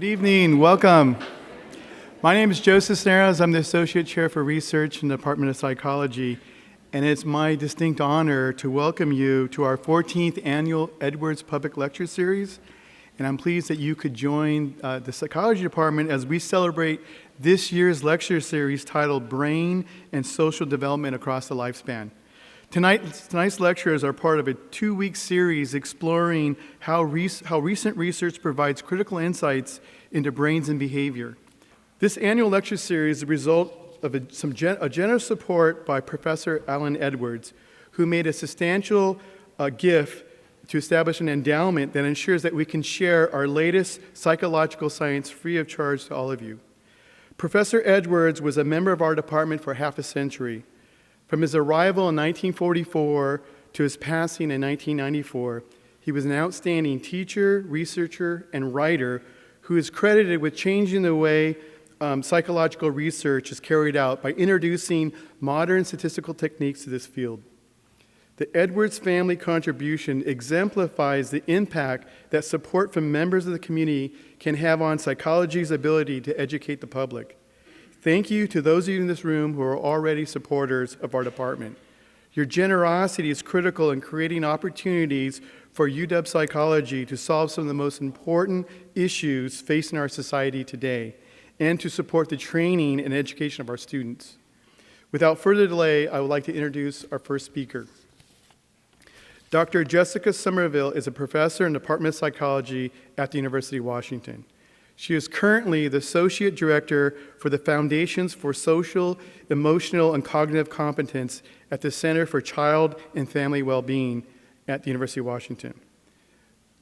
Good evening, welcome. My name is Joe Cisneros. I'm the Associate Chair for Research in the Department of Psychology, and it's my distinct honor to welcome you to our 14th Annual Edwards Public Lecture Series, and I'm pleased that you could join the Psychology Department as we celebrate this year's lecture series titled Brain and Social Development Across the Lifespan. Tonight's lectures are part of a 2-week series exploring how recent research provides critical insights into brains and behavior. This annual lecture series is the result of a generous support by Professor Alan Edwards, who made a substantial gift to establish an endowment that ensures that we can share our latest psychological science free of charge to all of you. Professor Edwards was a member of our department for half a century. From his arrival in 1944 to his passing in 1994, he was an outstanding teacher, researcher, and writer who is credited with changing the way psychological research is carried out by introducing modern statistical techniques to this field. The Edwards family contribution exemplifies the impact that support from members of the community can have on psychology's ability to educate the public. Thank you to those of you in this room who are already supporters of our department. Your generosity is critical in creating opportunities for UW Psychology to solve some of the most important issues facing our society today and to support the training and education of our students. Without further delay, I would like to introduce our first speaker. Dr. Jessica Sommerville is a professor in the Department of Psychology at the University of Washington. She is currently the Associate Director for the Foundations for Social, Emotional, and Cognitive Competence at the Center for Child and Family Well-Being at the University of Washington.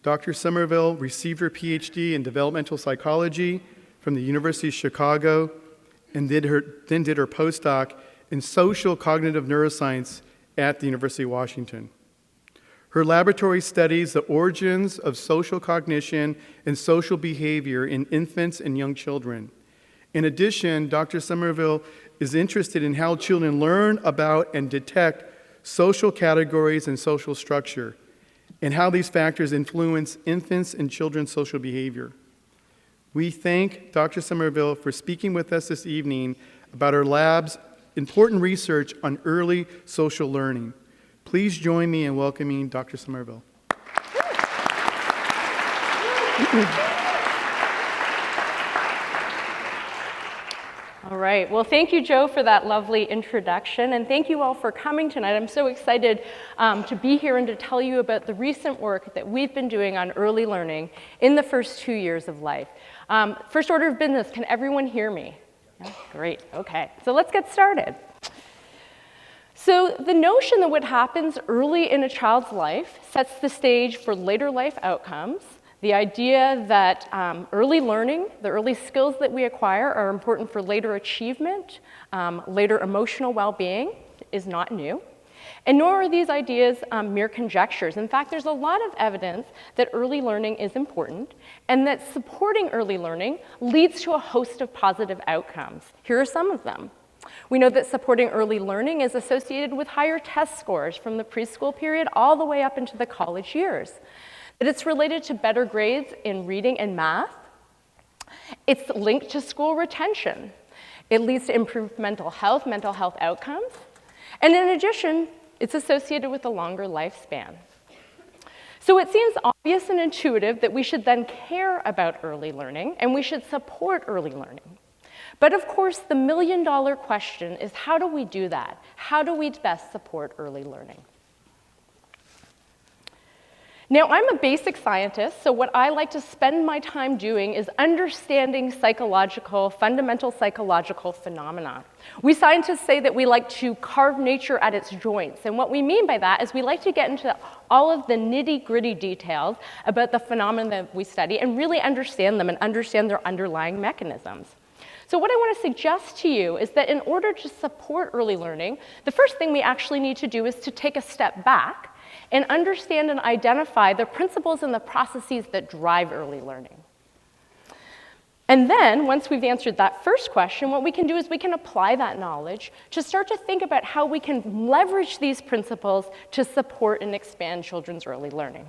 Dr. Sommerville received her PhD in Developmental Psychology from the University of Chicago and then did her postdoc in Social Cognitive Neuroscience at the University of Washington. Her laboratory studies the origins of social cognition and social behavior in infants and young children. In addition, Dr. Sommerville is interested in how children learn about and detect social categories and social structure, and how these factors influence infants and children's social behavior. We thank Dr. Sommerville for speaking with us this evening about her lab's important research on early social learning. Please join me in welcoming Dr. Sommerville. All right, well, thank you, Joe, for that lovely introduction, and thank you all for coming tonight. I'm so excited to be here and to tell you about the recent work that we've been doing on early learning in the first 2 years of life. First order of business, can everyone hear me? Yeah, great, okay, so let's get started. So the notion that what happens early in a child's life sets the stage for later life outcomes, the idea that early learning, the early skills that we acquire are important for later achievement, later emotional well-being is not new, and nor are these ideas mere conjectures. In fact, there's a lot of evidence that early learning is important and that supporting early learning leads to a host of positive outcomes. Here are some of them. We know that supporting early learning is associated with higher test scores from the preschool period all the way up into the college years. That it's related to better grades in reading and math. It's linked to school retention. It leads to improved mental health outcomes. And in addition, it's associated with a longer lifespan. So it seems obvious and intuitive that we should then care about early learning and we should support early learning. But of course, the million-dollar question is, how do we do that? How do we best support early learning? Now, I'm a basic scientist, so what I like to spend my time doing is understanding fundamental psychological phenomena. We scientists say that we like to carve nature at its joints, and what we mean by that is we like to get into all of the nitty-gritty details about the phenomena that we study and really understand them and understand their underlying mechanisms. So what I want to suggest to you is that in order to support early learning, the first thing we actually need to do is to take a step back and understand and identify the principles and the processes that drive early learning. And then, once we've answered that first question, what we can do is we can apply that knowledge to start to think about how we can leverage these principles to support and expand children's early learning.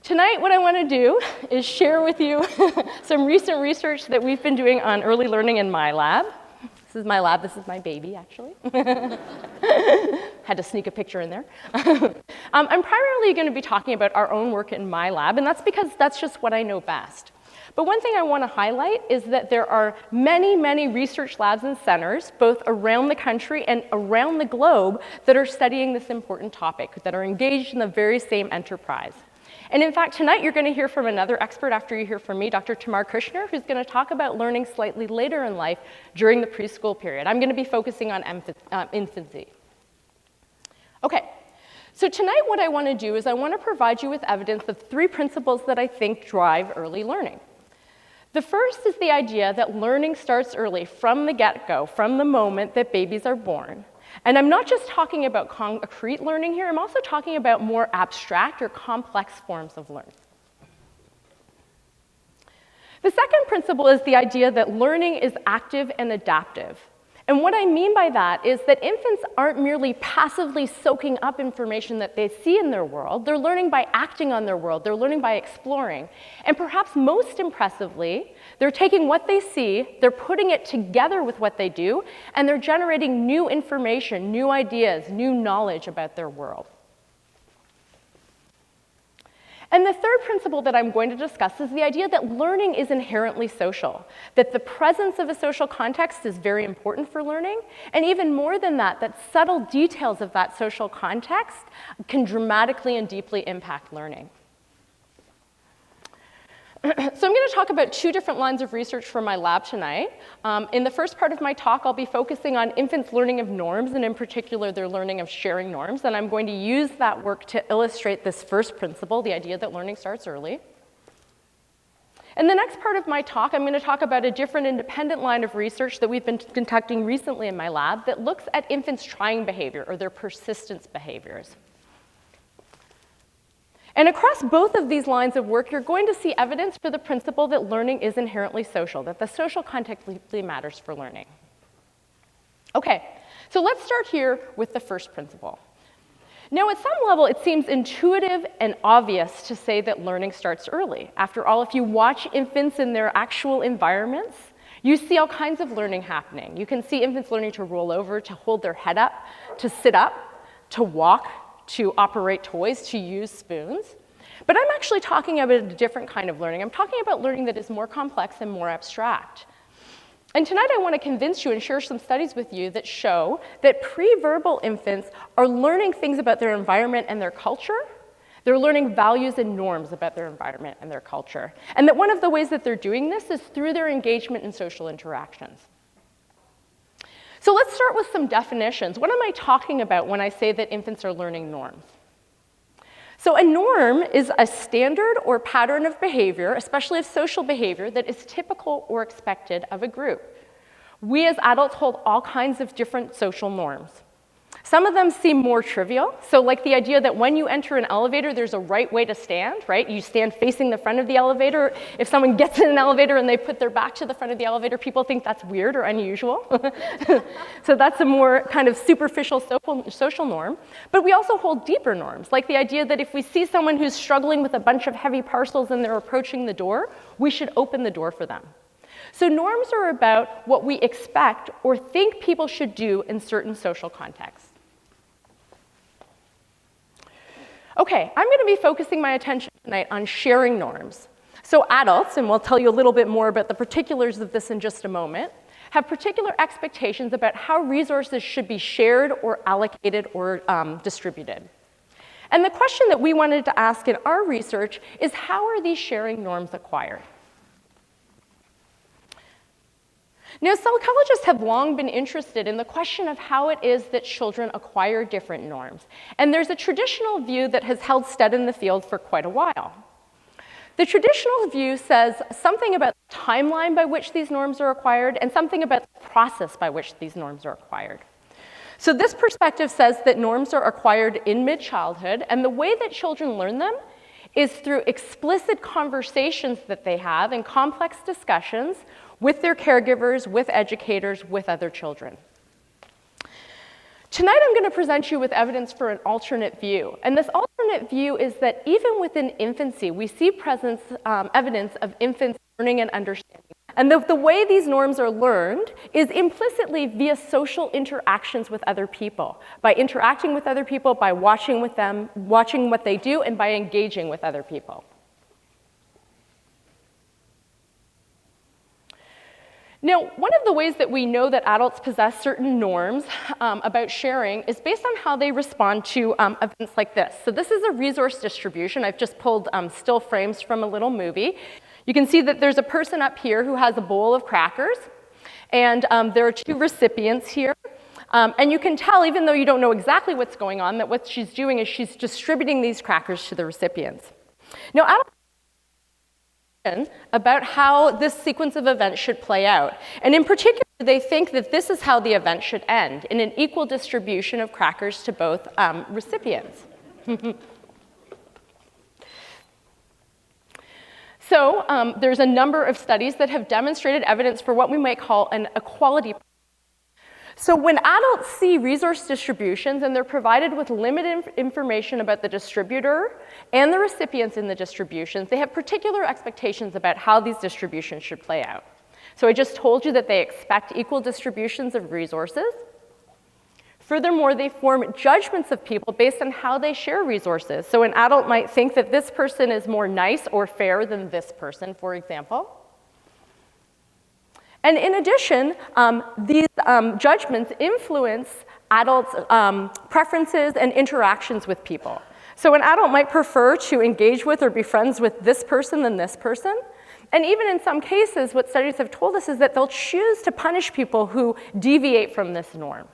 Tonight, what I want to do is share with you some recent research that we've been doing on early learning in my lab. This is my lab. This is my baby, actually. Had to sneak a picture in there. I'm primarily going to be talking about our own work in my lab, and that's because that's just what I know best. But one thing I want to highlight is that there are many, many research labs and centers, both around the country and around the globe, that are studying this important topic, that are engaged in the very same enterprise. And in fact, tonight you're going to hear from another expert after you hear from me, Dr. Tamar Kushner, who's going to talk about learning slightly later in life during the preschool period. I'm going to be focusing on infancy. Okay, so tonight what I want to do is I want to provide you with evidence of 3 principles that I think drive early learning. The first is the idea that learning starts early from the get-go, from the moment that babies are born. And I'm not just talking about concrete learning here, I'm also talking about more abstract or complex forms of learning. The second principle is the idea that learning is active and adaptive. And what I mean by that is that infants aren't merely passively soaking up information that they see in their world. They're learning by acting on their world. They're learning by exploring. And perhaps most impressively, they're taking what they see, they're putting it together with what they do, and they're generating new information, new ideas, new knowledge about their world. And the third principle that I'm going to discuss is the idea that learning is inherently social, that the presence of a social context is very important for learning, and even more than that, that subtle details of that social context can dramatically and deeply impact learning. So I'm going to talk about 2 different lines of research from my lab tonight. In the first part of my talk, I'll be focusing on infants' learning of norms, and in particular, their learning of sharing norms. And I'm going to use that work to illustrate this first principle, the idea that learning starts early. In the next part of my talk, I'm going to talk about a different independent line of research that we've been conducting recently in my lab that looks at infants' trying behavior, or their persistence behaviors. And across both of these lines of work, you're going to see evidence for the principle that learning is inherently social, that the social context deeply matters for learning. Okay, so let's start here with the first principle. Now, at some level, it seems intuitive and obvious to say that learning starts early. After all, if you watch infants in their actual environments, you see all kinds of learning happening. You can see infants learning to roll over, to hold their head up, to sit up, to walk, to operate toys, to use spoons. But I'm actually talking about a different kind of learning. I'm talking about learning that is more complex and more abstract. And tonight I want to convince you and share some studies with you that show that pre-verbal infants are learning things about their environment and their culture. They're learning values and norms about their environment and their culture. And that one of the ways that they're doing this is through their engagement in social interactions. So let's start with some definitions. What am I talking about when I say that infants are learning norms? So a norm is a standard or pattern of behavior, especially of social behavior, that is typical or expected of a group. We as adults hold all kinds of different social norms. Some of them seem more trivial, so like the idea that when you enter an elevator, there's a right way to stand, right? You stand facing the front of the elevator. If someone gets in an elevator and they put their back to the front of the elevator, people think that's weird or unusual. So that's a more kind of superficial social norm. But we also hold deeper norms, like the idea that if we see someone who's struggling with a bunch of heavy parcels and they're approaching the door, we should open the door for them. So norms are about what we expect or think people should do in certain social contexts. Okay, I'm going to be focusing my attention tonight on sharing norms. So adults, and we'll tell you a little bit more about the particulars of this in just a moment, have particular expectations about how resources should be shared or allocated or distributed. And the question that we wanted to ask in our research is, how are these sharing norms acquired? Now, psychologists have long been interested in the question of how it is that children acquire different norms. And there's a traditional view that has held steady in the field for quite a while. The traditional view says something about the timeline by which these norms are acquired and something about the process by which these norms are acquired. So this perspective says that norms are acquired in mid-childhood, and the way that children learn them is through explicit conversations that they have and complex discussions with their caregivers, with educators, with other children. Tonight I'm going to present you with evidence for an alternate view. And this alternate view is that even within infancy, we see evidence of infants learning and understanding. And the way these norms are learned is implicitly via social interactions with other people, by interacting with other people, by watching with them, watching what they do, and by engaging with other people. Now, one of the ways that we know that adults possess certain norms about sharing is based on how they respond to events like this. So this is a resource distribution. I've just pulled still frames from a little movie. You can see that there's a person up here who has a bowl of crackers, and there are two recipients here. And you can tell, even though you don't know exactly what's going on, that what she's doing is she's distributing these crackers to the recipients. Now, adults about how this sequence of events should play out. And in particular, they think that this is how the event should end, in an equal distribution of crackers to both recipients. So there's a number of studies that have demonstrated evidence for what we might call an equality. So when adults see resource distributions and they're provided with limited information about the distributor and the recipients in the distributions, they have particular expectations about how these distributions should play out. So I just told you that they expect equal distributions of resources. Furthermore, they form judgments of people based on how they share resources. So an adult might think that this person is more nice or fair than this person, for example. And in addition, these judgments influence adults' preferences and interactions with people. So an adult might prefer to engage with or be friends with this person than this person. And even in some cases, what studies have told us is that they'll choose to punish people who deviate from this norm.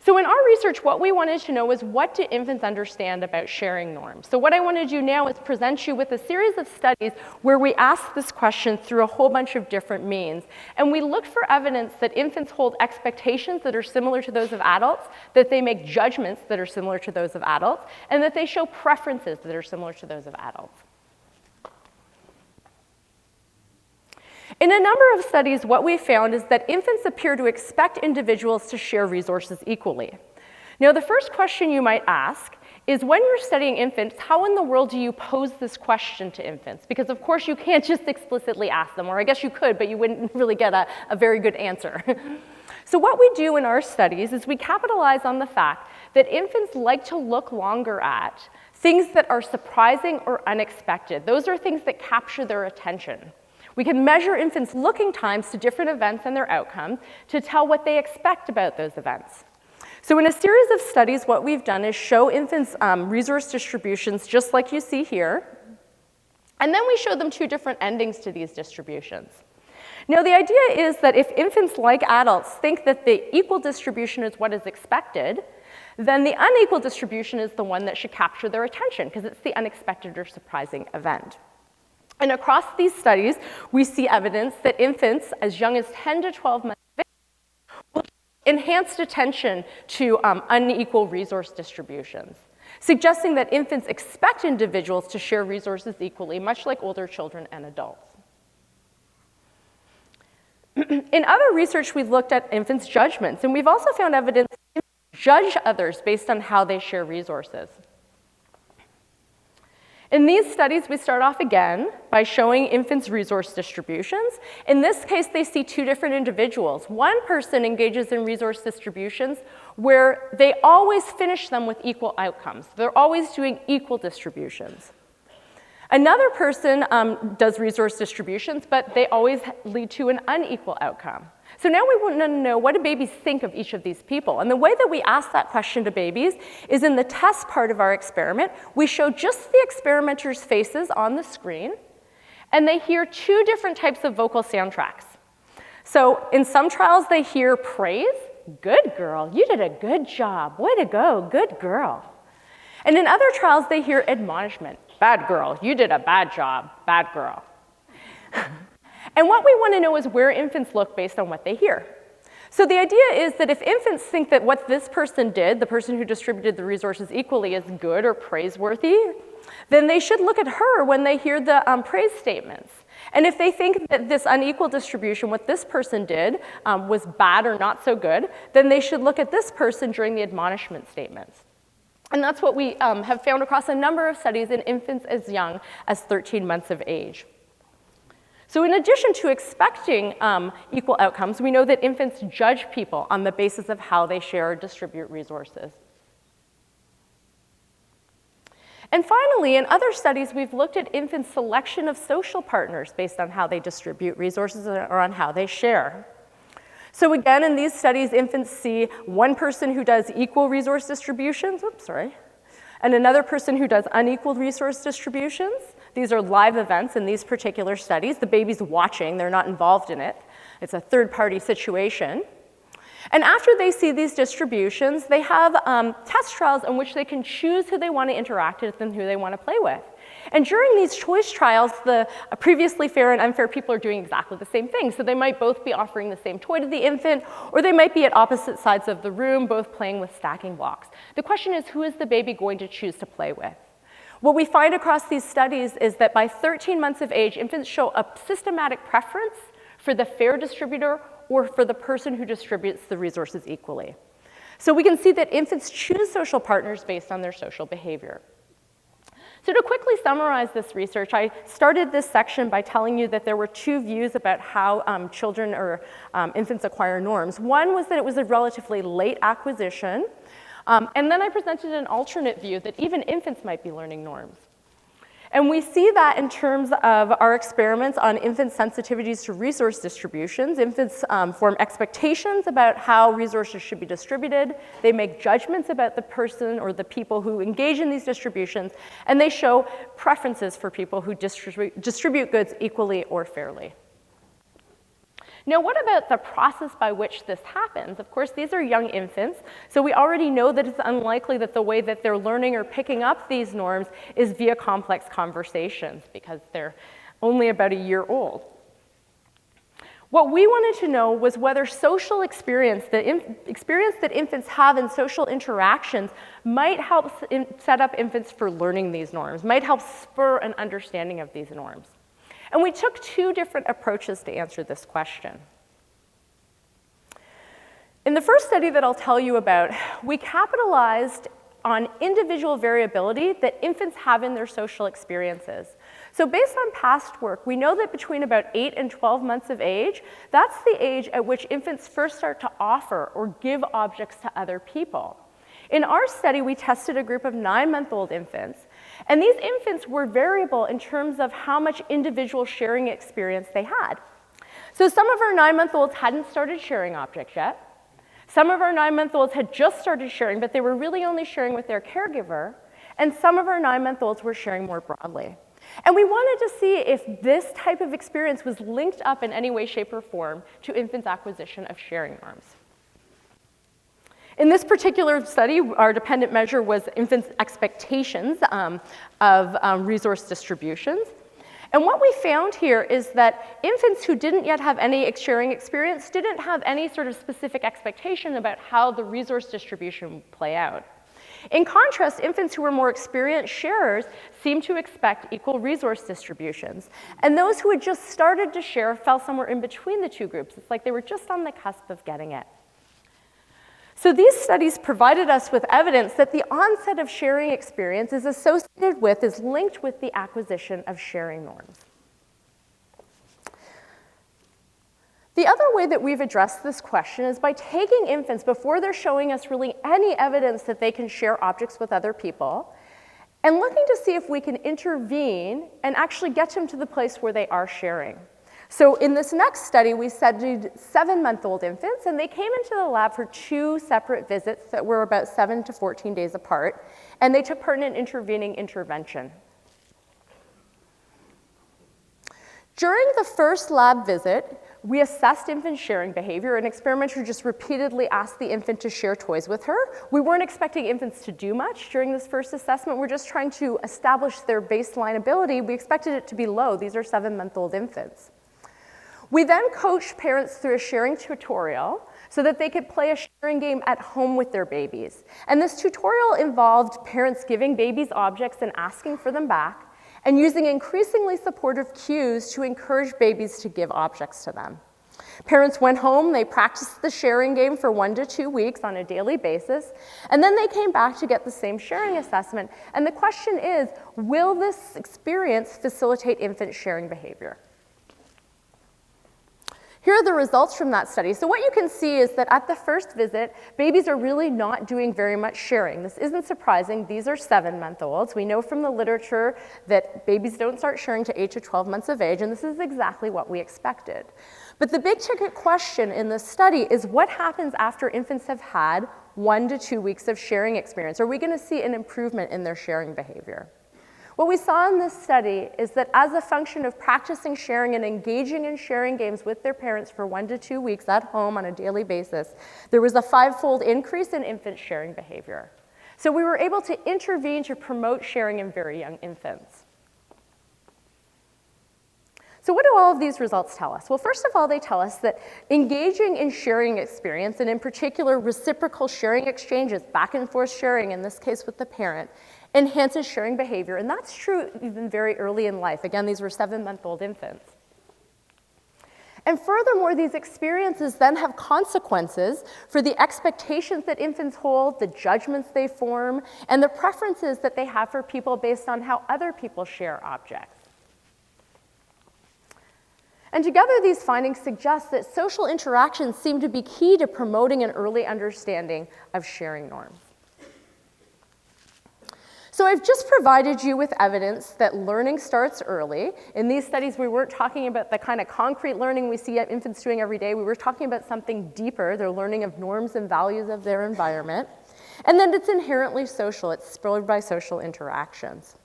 So in our research, what we wanted to know was, what do infants understand about sharing norms? So what I want to do now is present you with a series of studies where we ask this question through a whole bunch of different means. And we look for evidence that infants hold expectations that are similar to those of adults, that they make judgments that are similar to those of adults, and that they show preferences that are similar to those of adults. In a number of studies, what we found is that infants appear to expect individuals to share resources equally. Now, the first question you might ask is, when you're studying infants, how in the world do you pose this question to infants? Because of course you can't just explicitly ask them, or I guess you could, but you wouldn't really get a very good answer. So what we do in our studies is we capitalize on the fact that infants like to look longer at things that are surprising or unexpected. Those are things that capture their attention. We can measure infants' looking times to different events and their outcomes to tell what they expect about those events. So in a series of studies, what we've done is show infants resource distributions just like you see here, and then we show them two different endings to these distributions. Now, the idea is that if infants, like adults, think that the equal distribution is what is expected, then the unequal distribution is the one that should capture their attention, because it's the unexpected or surprising event. And across these studies, we see evidence that infants as young as 10 to 12 months of age will show enhanced attention to unequal resource distributions, suggesting that infants expect individuals to share resources equally, much like older children and adults. In other research, we've looked at infants' judgments, and we've also found evidence that infants judge others based on how they share resources. In these studies, we start off again by showing infants' resource distributions. In this case, they see two different individuals. One person engages in resource distributions where they always finish them with equal outcomes. They're always doing equal distributions. Another person does resource distributions, but they always lead to an unequal outcome. So now we want to know, what do babies think of each of these people? And the way that we ask that question to babies is in the test part of our experiment. We show just the experimenters' faces on the screen, and they hear two different types of vocal soundtracks. So in some trials, they hear praise. Good girl, you did a good job. Way to go, good girl. And in other trials, they hear admonishment. Bad girl, you did a bad job, bad girl. And what we want to know is where infants look based on what they hear. So the idea is that if infants think that what this person did, the person who distributed the resources equally, is good or praiseworthy, then they should look at her when they hear the praise statements. And if they think that this unequal distribution, what this person did, was bad or not so good, then they should look at this person during the admonishment statements. And that's what we have found across a number of studies in infants as young as 13 months of age. So in addition to expecting equal outcomes, we know that infants judge people on the basis of how they share or distribute resources. And finally, in other studies, we've looked at infants' selection of social partners based on how they distribute resources or on how they share. So again, in these studies, infants see one person who does equal resource distributions, and another person who does unequal resource distributions. These are live events in these particular studies. The baby's watching, they're not involved in it. It's a third-party situation. And after they see these distributions, they have test trials in which they can choose who they want to interact with and who they want to play with. And during these choice trials, the previously fair and unfair people are doing exactly the same thing. So they might both be offering the same toy to the infant, or they might be at opposite sides of the room, both playing with stacking blocks. The question is, who is the baby going to choose to play with? What we find across these studies is that by 13 months of age, infants show a systematic preference for the fair distributor or for the person who distributes the resources equally. So we can see that infants choose social partners based on their social behavior. So to quickly summarize this research, I started this section by telling you that there were two views about how children or infants acquire norms. One was that it was a relatively late acquisition, and then I presented an alternate view that even infants might be learning norms. And we see that in terms of our experiments on infant sensitivities to resource distributions. Infants form expectations about how resources should be distributed. They make judgments about the person or the people who engage in these distributions, and they show preferences for people who distribute goods equally or fairly. Now, what about the process by which this happens? Of course, these are young infants, so we already know that it's unlikely that the way that they're learning or picking up these norms is via complex conversations, because they're only about a year old. What we wanted to know was whether social experience, the experience that infants have in social interactions, might help set up infants for learning these norms, might help spur an understanding of these norms. And we took two different approaches to answer this question. In the first study that I'll tell you about, we capitalized on individual variability that infants have in their social experiences. So based on past work, we know that between about 8 and 12 months of age, that's the age at which infants first start to offer or give objects to other people. In our study, we tested a group of 9-month-old infants, and these infants were variable in terms of how much individual sharing experience they had. So some of our 9-month-olds hadn't started sharing objects yet. Some of our 9-month-olds had just started sharing, but they were really only sharing with their caregiver, and some of our 9-month-olds were sharing more broadly. And we wanted to see if this type of experience was linked up in any way, shape, or form to infants' acquisition of sharing norms. In this particular study, our dependent measure was infants' expectations of resource distributions. And what we found here is that infants who didn't yet have any sharing experience didn't have any sort of specific expectation about how the resource distribution would play out. In contrast, infants who were more experienced sharers seemed to expect equal resource distributions. And those who had just started to share fell somewhere in between the two groups. It's like they were just on the cusp of getting it. So these studies provided us with evidence that the onset of sharing experience is associated with, is linked with the acquisition of sharing norms. The other way that we've addressed this question is by taking infants before they're showing us really any evidence that they can share objects with other people, and looking to see if we can intervene and actually get them to the place where they are sharing. So in this next study, we studied 7-month-old infants, and they came into the lab for 2 separate visits that were about 7 to 14 days apart, and they took part in an intervening intervention. During the first lab visit, we assessed infant sharing behavior. An experimenter just repeatedly asked the infant to share toys with her. We weren't expecting infants to do much during this first assessment. We're just trying to establish their baseline ability. We expected it to be low. These are 7-month-old infants. We then coached parents through a sharing tutorial so that they could play a sharing game at home with their babies. And this tutorial involved parents giving babies objects and asking for them back, and using increasingly supportive cues to encourage babies to give objects to them. Parents went home, they practiced the sharing game for 1 to 2 weeks on a daily basis, and then they came back to get the same sharing assessment. And the question is, will this experience facilitate infant sharing behavior? Here are the results from that study. So what you can see is that at the first visit, babies are really not doing very much sharing. This isn't surprising. These are 7-month-olds. We know from the literature that babies don't start sharing to 8 to 12 months of age, and this is exactly what we expected. But the big ticket question in this study is what happens after infants have had 1 to 2 weeks of sharing experience? Are we going to see an improvement in their sharing behavior? What we saw in this study is that as a function of practicing sharing and engaging in sharing games with their parents for 1 to 2 weeks at home on a daily basis, there was a 5-fold increase in infant sharing behavior. So we were able to intervene to promote sharing in very young infants. So what do all of these results tell us? Well, first of all, they tell us that engaging in sharing experience, and in particular reciprocal sharing exchanges, back and forth sharing, in this case with the parent, enhances sharing behavior, and that's true even very early in life. Again, these were 7-month-old infants. And furthermore, these experiences then have consequences for the expectations that infants hold, the judgments they form, and the preferences that they have for people based on how other people share objects. And together, these findings suggest that social interactions seem to be key to promoting an early understanding of sharing norms. So I've just provided you with evidence that learning starts early. In these studies, we weren't talking about the kind of concrete learning we see infants doing every day. We were talking about something deeper, their learning of norms and values of their environment. And then it's inherently social. It's spurred by social interactions.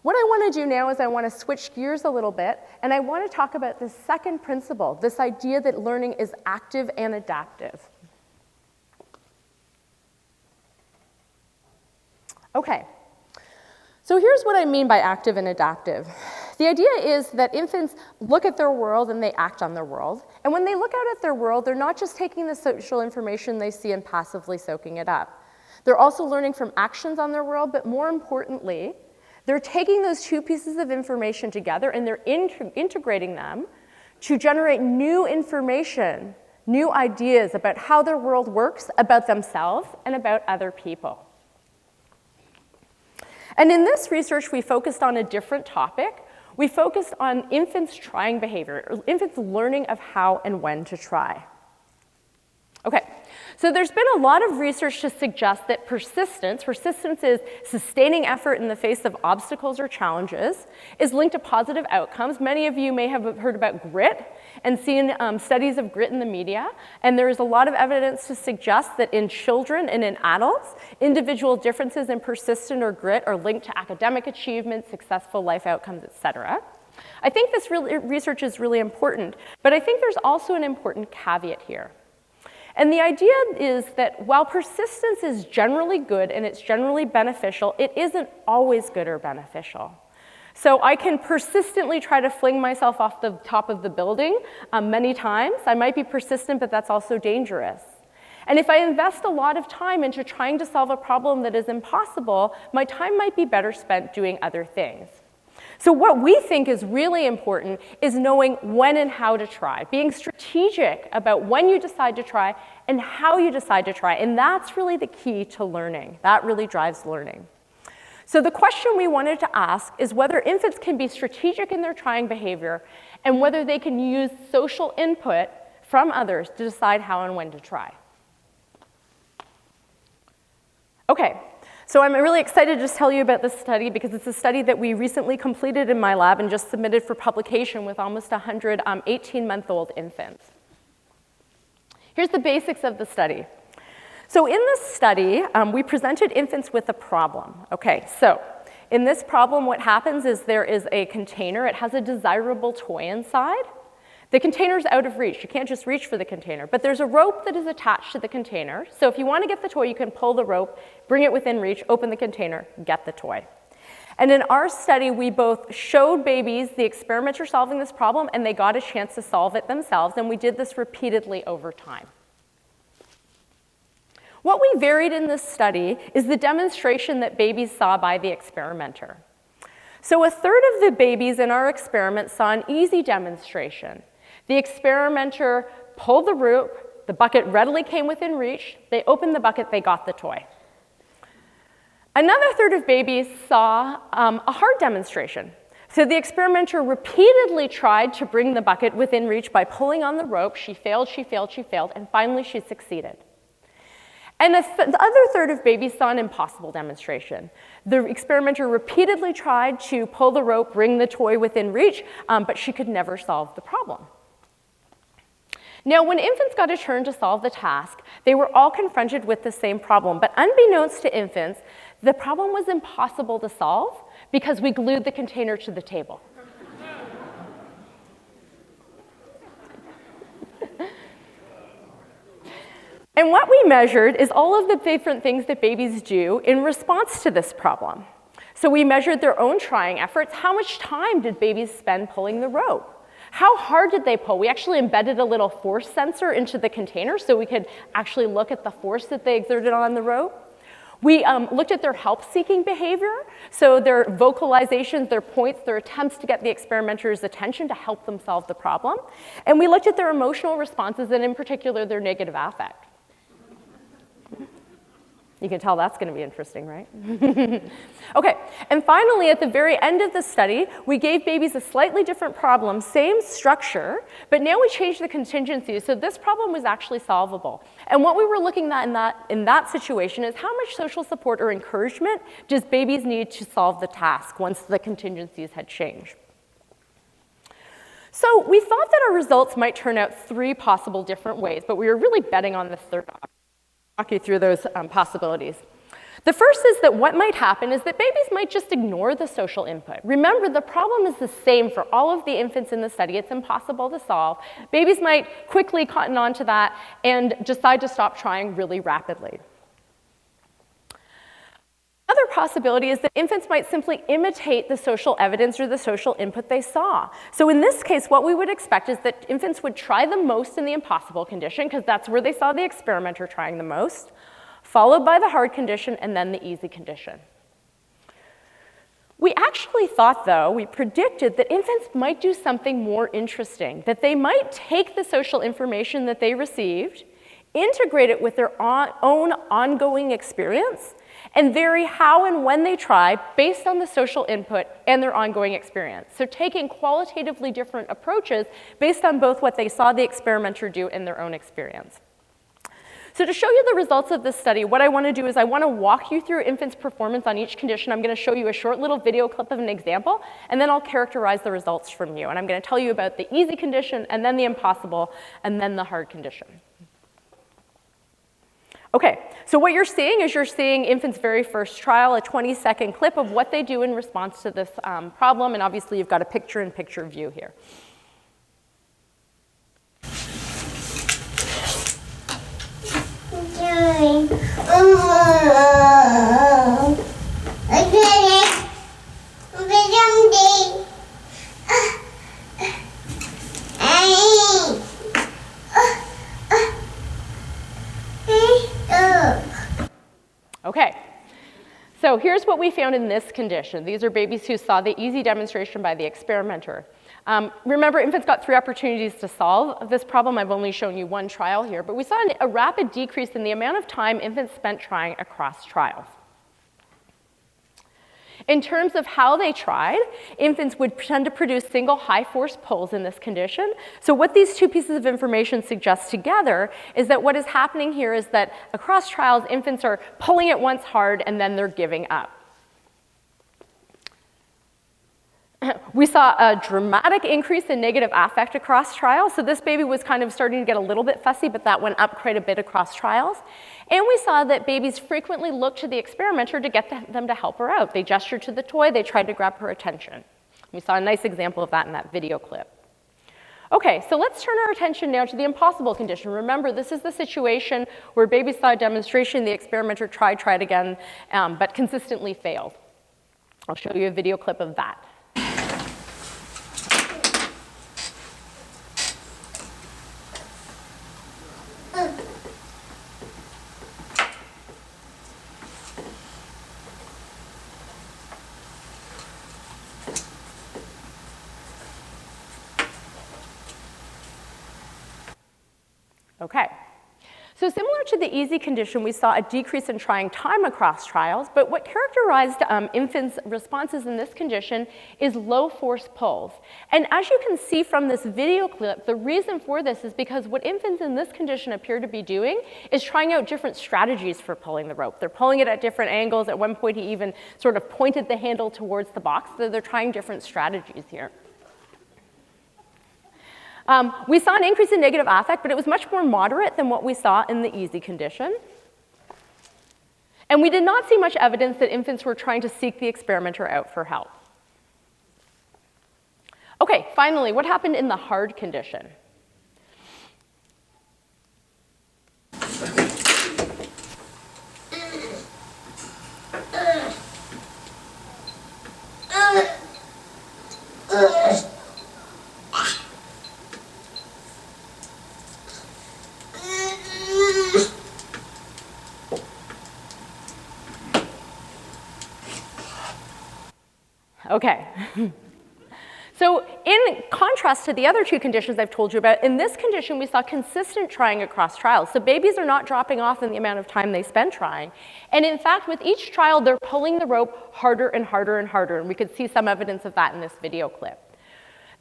What I want to do now is I want to switch gears a little bit, and I want to talk about this second principle, this idea that learning is active and adaptive. Okay, so here's what I mean by active and adaptive. The idea is that infants look at their world and they act on their world. And when they look out at their world, they're not just taking the social information they see and passively soaking it up. They're also learning from actions on their world, but more importantly, they're taking those two pieces of information together and they're integrating them to generate new information, new ideas about how their world works, about themselves, and about other people. And in this research, we focused on a different topic. We focused on infants trying behavior, or infants learning of how and when to try. Okay, so there's been a lot of research to suggest that persistence is sustaining effort in the face of obstacles or challenges, is linked to positive outcomes. Many of you may have heard about grit and seen studies of grit in the media, and there is a lot of evidence to suggest that in children and in adults, individual differences in persistence or grit are linked to academic achievement, successful life outcomes, etc. I think this research is really important, but I think there's also an important caveat here. And the idea is that while persistence is generally good and it's generally beneficial, it isn't always good or beneficial. So I can persistently try to fling myself off the top of the building many times. I might be persistent, but that's also dangerous. And if I invest a lot of time into trying to solve a problem that is impossible, my time might be better spent doing other things. So what we think is really important is knowing when and how to try, being strategic about when you decide to try and how you decide to try. And that's really the key to learning. That really drives learning. So the question we wanted to ask is whether infants can be strategic in their trying behavior and whether they can use social input from others to decide how and when to try. Okay. So I'm really excited to just tell you about this study because it's a study that we recently completed in my lab and just submitted for publication with almost 100 18-month-old infants. Here's the basics of the study. So in this study, we presented infants with a problem. Okay, so in this problem, what happens is there is a container. It has a desirable toy inside. The container's out of reach. You can't just reach for the container, but there's a rope that is attached to the container. So if you want to get the toy, you can pull the rope, bring it within reach, open the container, get the toy. And in our study, we both showed babies the experimenter solving this problem, and they got a chance to solve it themselves, and we did this repeatedly over time. What we varied in this study is the demonstration that babies saw by the experimenter. So a third of the babies in our experiment saw an easy demonstration. The experimenter pulled the rope, the bucket readily came within reach, they opened the bucket, they got the toy. Another third of babies saw a hard demonstration. So the experimenter repeatedly tried to bring the bucket within reach by pulling on the rope. She failed, she failed, she failed, and finally she succeeded. And the other third of babies saw an impossible demonstration. The experimenter repeatedly tried to pull the rope, bring the toy within reach, but she could never solve the problem. Now, when infants got a turn to solve the task, they were all confronted with the same problem, but unbeknownst to infants, the problem was impossible to solve because we glued the container to the table. And what we measured is all of the different things that babies do in response to this problem. So we measured their own trying efforts. How much time did babies spend pulling the rope? How hard did they pull? We actually embedded a little force sensor into the container so we could actually look at the force that they exerted on the rope. We looked at their help-seeking behavior, so their vocalizations, their points, their attempts to get the experimenter's attention to help them solve the problem. And we looked at their emotional responses, and in particular, their negative affect. You can tell that's going to be interesting, right? Okay, and finally, at the very end of the study, we gave babies a slightly different problem, same structure, but now we changed the contingencies, so this problem was actually solvable. And what we were looking at in that situation is how much social support or encouragement does babies need to solve the task once the contingencies had changed? So we thought that our results might turn out 3 possible different ways, but we were really betting on the third option. Walk you through those possibilities. The first is that what might happen is that babies might just ignore the social input. Remember, the problem is the same for all of the infants in the study. It's impossible to solve. Babies might quickly cotton on to that and decide to stop trying really rapidly. Another possibility is that infants might simply imitate the social evidence or the social input they saw. So in this case, what we would expect is that infants would try the most in the impossible condition, because that's where they saw the experimenter trying the most, followed by the hard condition, and then the easy condition. We actually thought, though, we predicted that infants might do something more interesting, that they might take the social information that they received, integrate it with their own ongoing experience, and vary how and when they try based on the social input and their ongoing experience. So taking qualitatively different approaches based on both what they saw the experimenter do and their own experience. So to show you the results of this study, what I want to do is I want to walk you through infants' performance on each condition. I'm going to show you a short little video clip of an example, and then I'll characterize the results from you. And I'm going to tell you about the easy condition, and then the impossible, and then the hard condition. Okay, so what you're seeing is infants' very first trial, a 20-second clip of what they do in response to this problem, and obviously you've got a picture-in-picture view here. Okay, so here's what we found in this condition. These are babies who saw the easy demonstration by the experimenter. Remember, infants got 3 opportunities to solve this problem. I've only shown you 1 trial here, but we saw a rapid decrease in the amount of time infants spent trying across trials. In terms of how they tried, infants would tend to produce single high-force pulls in this condition. So what these 2 pieces of information suggest together is that what is happening here is that across trials, infants are pulling it once hard and then they're giving up. We saw a dramatic increase in negative affect across trials. So this baby was kind of starting to get a little bit fussy, but that went up quite a bit across trials. And we saw that babies frequently looked to the experimenter to get them to help her out. They gestured to the toy, they tried to grab her attention. We saw a nice example of that in that video clip. Okay, so let's turn our attention now to the impossible condition. Remember, this is the situation where babies saw a demonstration, the experimenter tried again, but consistently failed. I'll show you a video clip of that. Okay. So similar to the easy condition, we saw a decrease in trying time across trials, but what characterized infants' responses in this condition is low force pulls. And as you can see from this video clip, the reason for this is because what infants in this condition appear to be doing is trying out different strategies for pulling the rope. They're pulling it at different angles. At one point, he even sort of pointed the handle towards the box, so they're trying different strategies here. We saw an increase in negative affect, but it was much more moderate than what we saw in the easy condition. And we did not see much evidence that infants were trying to seek the experimenter out for help. Okay, finally, what happened in the hard condition? Okay. So in contrast to the other two conditions I've told you about, in this condition we saw consistent trying across trials. So babies are not dropping off in the amount of time they spend trying. And in fact, with each trial, they're pulling the rope harder and harder and harder. And we could see some evidence of that in this video clip.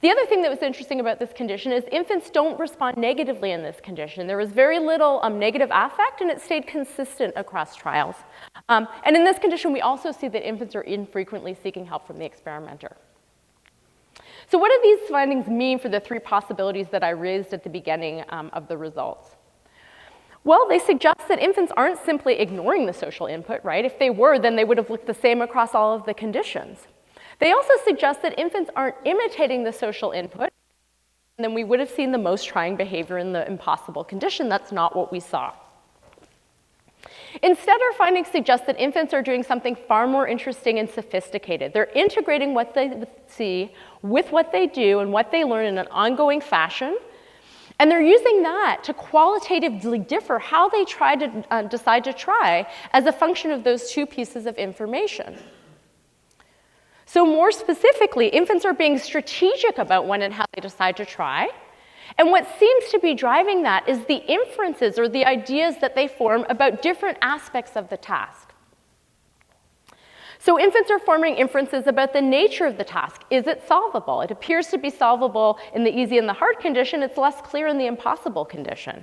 The other thing that was interesting about this condition is infants don't respond negatively in this condition. There was very little negative affect, and it stayed consistent across trials. And in this condition, we also see that infants are infrequently seeking help from the experimenter. So what do these findings mean for the three possibilities that I raised at the beginning of the results? Well, they suggest that infants aren't simply ignoring the social input, right? If they were, then they would have looked the same across all of the conditions. They also suggest that infants aren't imitating the social input, and then we would have seen the most trying behavior in the impossible condition. That's not what we saw. Instead, our findings suggest that infants are doing something far more interesting and sophisticated. They're integrating what they see with what they do and what they learn in an ongoing fashion, and they're using that to qualitatively differ how they decide to try as a function of those two pieces of information. So more specifically, infants are being strategic about when and how they decide to try. And what seems to be driving that is the inferences or the ideas that they form about different aspects of the task. So infants are forming inferences about the nature of the task. Is it solvable? It appears to be solvable in the easy and the hard condition. It's less clear in the impossible condition.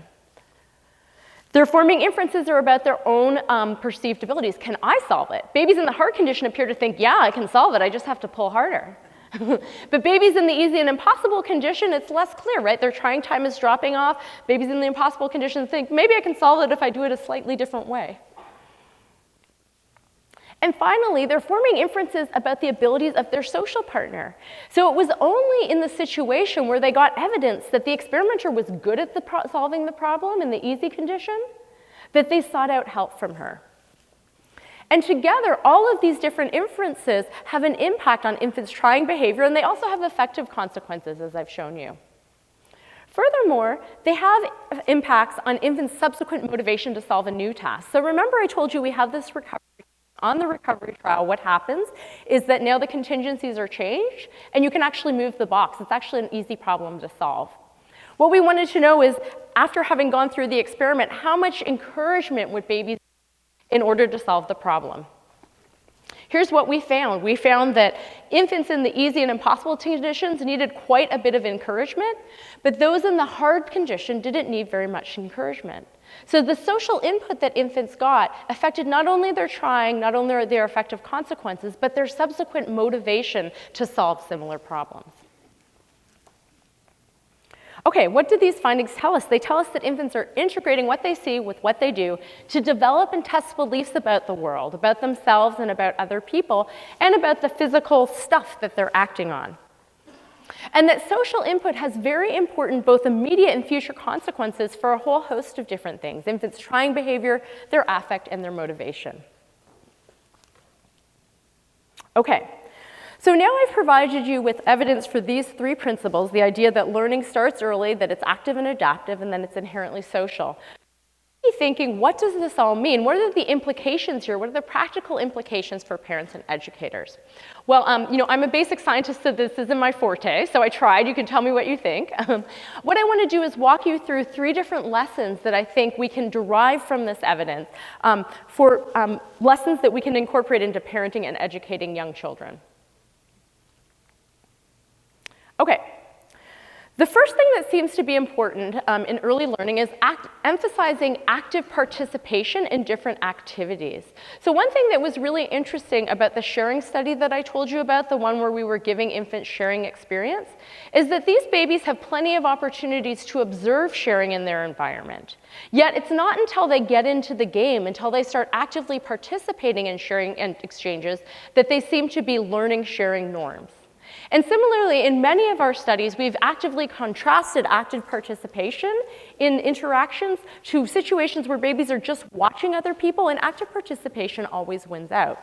They're forming inferences are about their own perceived abilities. Can I solve it? Babies in the hard condition appear to think, yeah, I can solve it. I just have to pull harder. But babies in the easy and impossible condition, it's less clear, right? Their trying time is dropping off. Babies in the impossible condition think, maybe I can solve it if I do it a slightly different way. And finally, they're forming inferences about the abilities of their social partner. So it was only in the situation where they got evidence that the experimenter was good at solving the problem in the easy condition that they sought out help from her. And together, all of these different inferences have an impact on infants' trying behavior, and they also have effective consequences, as I've shown you. Furthermore, they have impacts on infants' subsequent motivation to solve a new task. So remember I told you we have this recovery. On the recovery trial, what happens is that now the contingencies are changed, and you can actually move the box. It's actually an easy problem to solve. What we wanted to know is, after having gone through the experiment, how much encouragement would babies in order to solve the problem? Here's what we found. We found that infants in the easy and impossible conditions needed quite a bit of encouragement, but those in the hard condition didn't need very much encouragement. So the social input that infants got affected not only their trying, not only their effective consequences, but their subsequent motivation to solve similar problems. Okay, what do these findings tell us? They tell us that infants are integrating what they see with what they do to develop and test beliefs about the world, about themselves and about other people, and about the physical stuff that they're acting on. And that social input has very important both immediate and future consequences for a whole host of different things: infants' trying behavior, their affect, and their motivation. Okay, so now I've provided you with evidence for these three principles: the idea that learning starts early, that it's active and adaptive, and then it's inherently social. thinking, what does this all mean? What are the implications here? What are the practical implications for parents and educators? Well, I'm a basic scientist, so this isn't my forte, so I tried. You can tell me what you think. What I want to do is walk you through 3 different lessons that I think we can derive from this evidence for lessons that we can incorporate into parenting and educating young children. Okay. The first thing that seems to be important in early learning is emphasizing active participation in different activities. So one thing that was really interesting about the sharing study that I told you about, the one where we were giving infants sharing experience, is that these babies have plenty of opportunities to observe sharing in their environment. Yet it's not until they get into the game, until they start actively participating in sharing and exchanges, that they seem to be learning sharing norms. And similarly, in many of our studies, we've actively contrasted active participation in interactions to situations where babies are just watching other people, and active participation always wins out.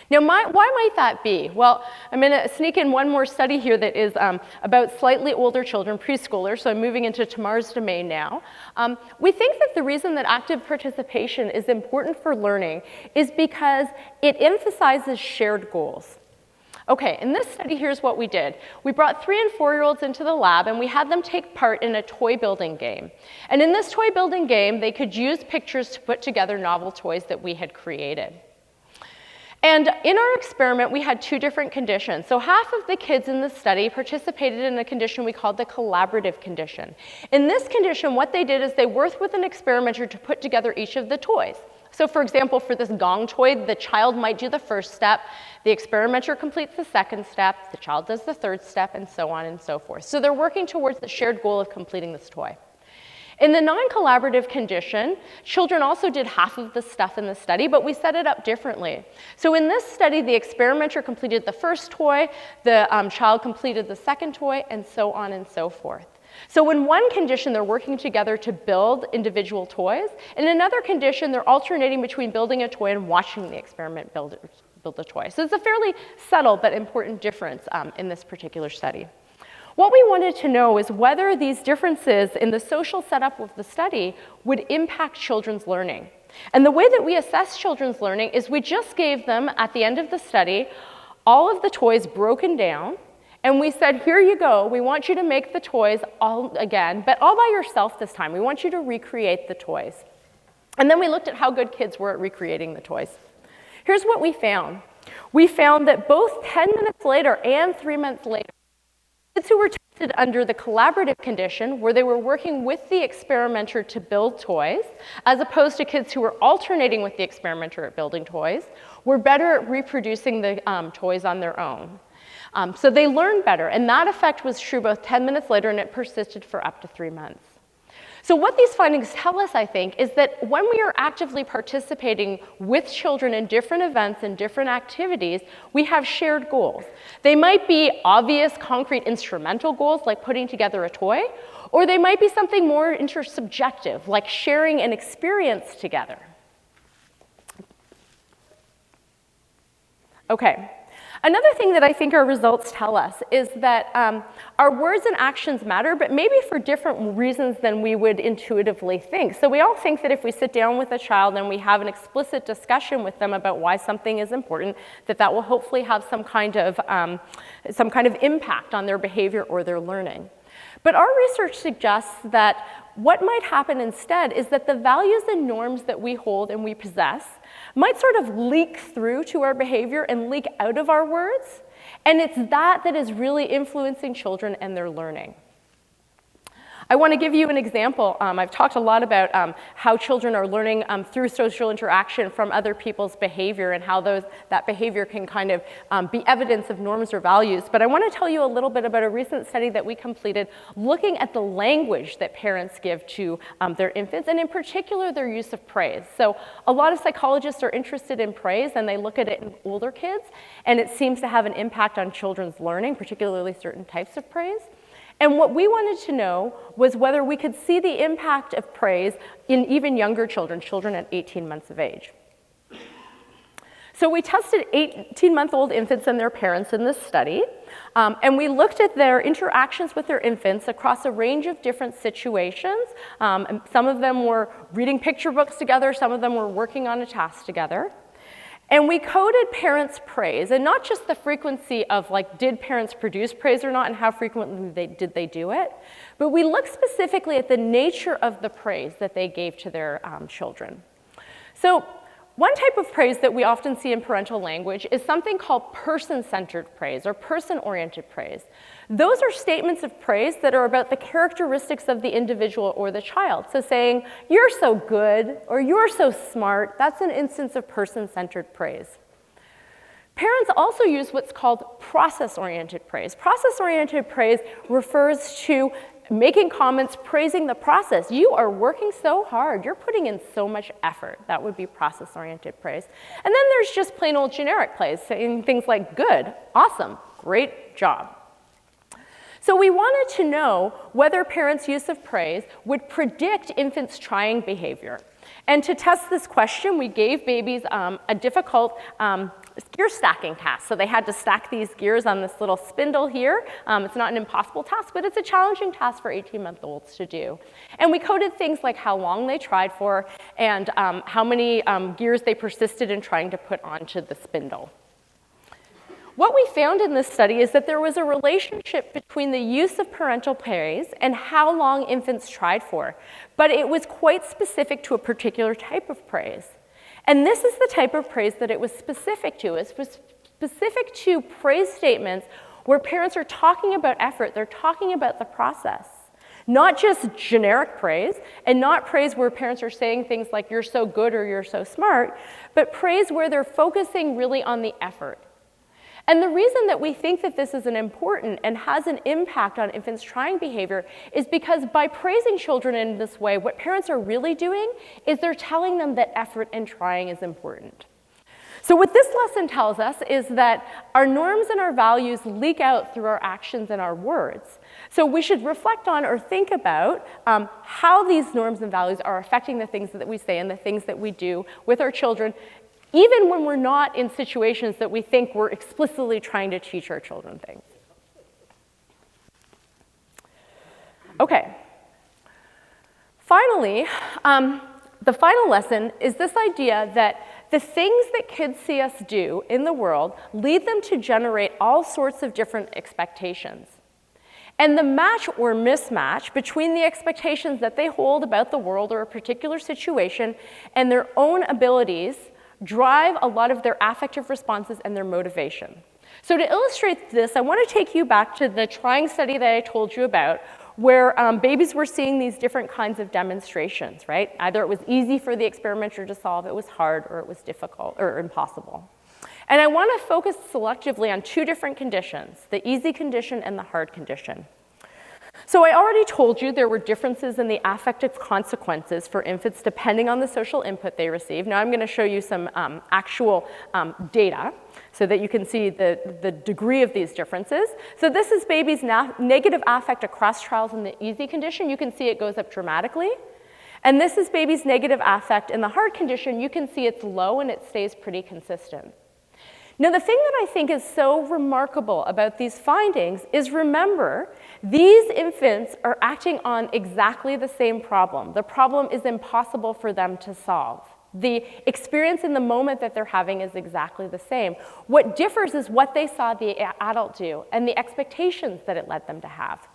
Now, why might that be? Well, I'm going to sneak in one more study here that is about slightly older children, preschoolers, so I'm moving into Tamar's domain now. We think that the reason that active participation is important for learning is because it emphasizes shared goals. Okay, in this study, here's what we did. We brought 3- and 4-year-olds into the lab, and we had them take part in a toy building game. And in this toy building game, they could use pictures to put together novel toys that we had created. And in our experiment, we had 2 different conditions. So half of the kids in the study participated in a condition we called the collaborative condition. In this condition, what they did is they worked with an experimenter to put together each of the toys. So for example, for this gong toy, the child might do the first step, the experimenter completes the second step, the child does the third step, and so on and so forth. So they're working towards the shared goal of completing this toy. In the non-collaborative condition, children also did half of the stuff in the study, but we set it up differently. So in this study, the experimenter completed the first toy, the child completed the second toy, and so on and so forth. So in one condition, they're working together to build individual toys. In another condition, they're alternating between building a toy and watching the experiment build a toy. So it's a fairly subtle but important difference in this particular study. What we wanted to know is whether these differences in the social setup of the study would impact children's learning. And the way that we assess children's learning is we just gave them, at the end of the study, all of the toys broken down. And we said, here you go, we want you to make the toys all again, but all by yourself this time. We want you to recreate the toys. And then we looked at how good kids were at recreating the toys. Here's what we found. We found that both 10 minutes later and 3 months later, kids who were tested under the collaborative condition, where they were working with the experimenter to build toys, as opposed to kids who were alternating with the experimenter at building toys, were better at reproducing the toys on their own. So they learned better, and that effect was true both 10 minutes later, and it persisted for up to 3 months. So what these findings tell us, I think, is that when we are actively participating with children in different events and different activities, we have shared goals. They might be obvious, concrete, instrumental goals, like putting together a toy, or they might be something more intersubjective, like sharing an experience together. Okay. Another thing that I think our results tell us is that our words and actions matter, but maybe for different reasons than we would intuitively think. So we all think that if we sit down with a child and we have an explicit discussion with them about why something is important, that will hopefully have some kind of impact on their behavior or their learning. But our research suggests that what might happen instead is that the values and norms that we hold and we possess might sort of leak through to our behavior and leak out of our words. And it's that is really influencing children and their learning. I want to give you an example. I've talked a lot about how children are learning through social interaction from other people's behavior and how that behavior can kind of be evidence of norms or values. But I want to tell you a little bit about a recent study that we completed looking at the language that parents give to their infants, and in particular, their use of praise. So a lot of psychologists are interested in praise, and they look at it in older kids, and it seems to have an impact on children's learning, particularly certain types of praise. And what we wanted to know was whether we could see the impact of praise in even younger children at 18 months of age. So we tested 18-month-old infants and their parents in this study, and we looked at their interactions with their infants across a range of different situations. And some of them were reading picture books together, some of them were working on a task together. And we coded parents' praise, and not just the frequency of like, did parents produce praise or not, and how frequently did they do it, but we looked specifically at the nature of the praise that they gave to their children. So one type of praise that we often see in parental language is something called person-centered praise or person-oriented praise. Those are statements of praise that are about the characteristics of the individual or the child. So saying, you're so good, or you're so smart, that's an instance of person-centered praise. Parents also use what's called process-oriented praise. Process-oriented praise refers to making comments praising the process. You are working so hard. You're putting in so much effort. That would be process-oriented praise. And then there's just plain old generic praise, saying things like good, awesome, great job. So we wanted to know whether parents' use of praise would predict infants' trying behavior. And to test this question, we gave babies a difficult gear stacking task. So they had to stack these gears on this little spindle here. It's not an impossible task, but it's a challenging task for 18-month-olds to do. And we coded things like how long they tried for and how many gears they persisted in trying to put onto the spindle. What we found in this study is that there was a relationship between the use of parental praise and how long infants tried for, but it was quite specific to a particular type of praise. And this is the type of praise that it was specific to. It was specific to praise statements where parents are talking about effort, they're talking about the process. Not just generic praise, and not praise where parents are saying things like, you're so good or you're so smart, but praise where they're focusing really on the effort. And the reason that we think that this is an important and has an impact on infants' trying behavior is because by praising children in this way, what parents are really doing is they're telling them that effort and trying is important. So what this lesson tells us is that our norms and our values leak out through our actions and our words. So we should reflect on or think about how these norms and values are affecting the things that we say and the things that we do with our children, even when we're not in situations that we think we're explicitly trying to teach our children things. Okay. Finally, the final lesson is this idea that the things that kids see us do in the world lead them to generate all sorts of different expectations. And the match or mismatch between the expectations that they hold about the world or a particular situation and their own abilities drive a lot of their affective responses and their motivation. So to illustrate this, I want to take you back to the trying study that I told you about, where babies were seeing these different kinds of demonstrations, right? Either it was easy for the experimenter to solve, it was hard, or it was difficult or impossible. And I want to focus selectively on two different conditions, the easy condition and the hard condition. So I already told you there were differences in the affective consequences for infants depending on the social input they receive. Now I'm going to show you some actual data so that you can see the degree of these differences. So this is babies' negative affect across trials in the easy condition. You can see it goes up dramatically. And this is babies' negative affect in the hard condition. You can see it's low and it stays pretty consistent. Now, the thing that I think is so remarkable about these findings is, remember, these infants are acting on exactly the same problem. The problem is impossible for them to solve. The experience in the moment that they're having is exactly the same. What differs is what they saw the adult do and the expectations that it led them to have.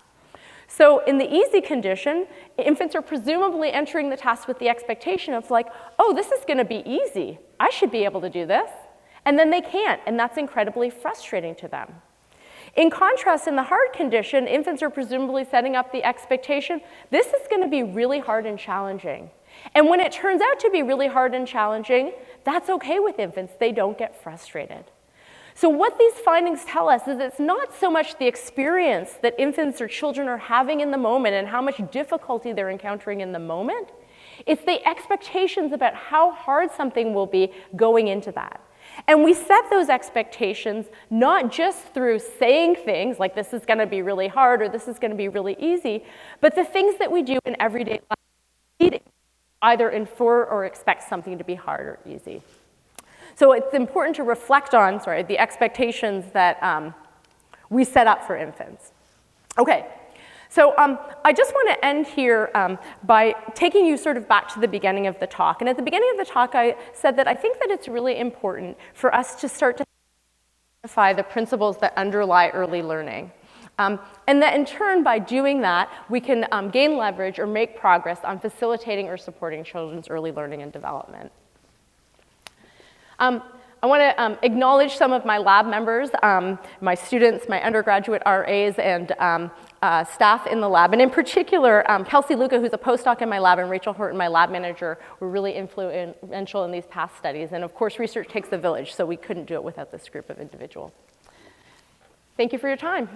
So in the easy condition, infants are presumably entering the task with the expectation of like, oh, this is going to be easy. I should be able to do this. And then they can't, and that's incredibly frustrating to them. In contrast, in the hard condition, infants are presumably setting up the expectation, this is going to be really hard and challenging. And when it turns out to be really hard and challenging, that's okay with infants. They don't get frustrated. So what these findings tell us is it's not so much the experience that infants or children are having in the moment and how much difficulty they're encountering in the moment. It's the expectations about how hard something will be going into that. And we set those expectations not just through saying things like this is going to be really hard or this is going to be really easy, but the things that we do in everyday life either infer or expect something to be hard or easy. So it's important to reflect on, the expectations that we set up for infants. Okay, so I just want to end here by taking you sort of back to the beginning of the talk. And at the beginning of the talk, I said that I think that it's really important for us to start to identify the principles that underlie early learning. And that in turn, by doing that, we can gain leverage or make progress on facilitating or supporting children's early learning and development. I want to acknowledge some of my lab members, my students, my undergraduate RAs, and staff in the lab. And in particular, Kelsey Luca, who's a postdoc in my lab, and Rachel Horton, my lab manager, were really influential in these past studies. And of course, research takes a village, so we couldn't do it without this group of individuals. Thank you for your time.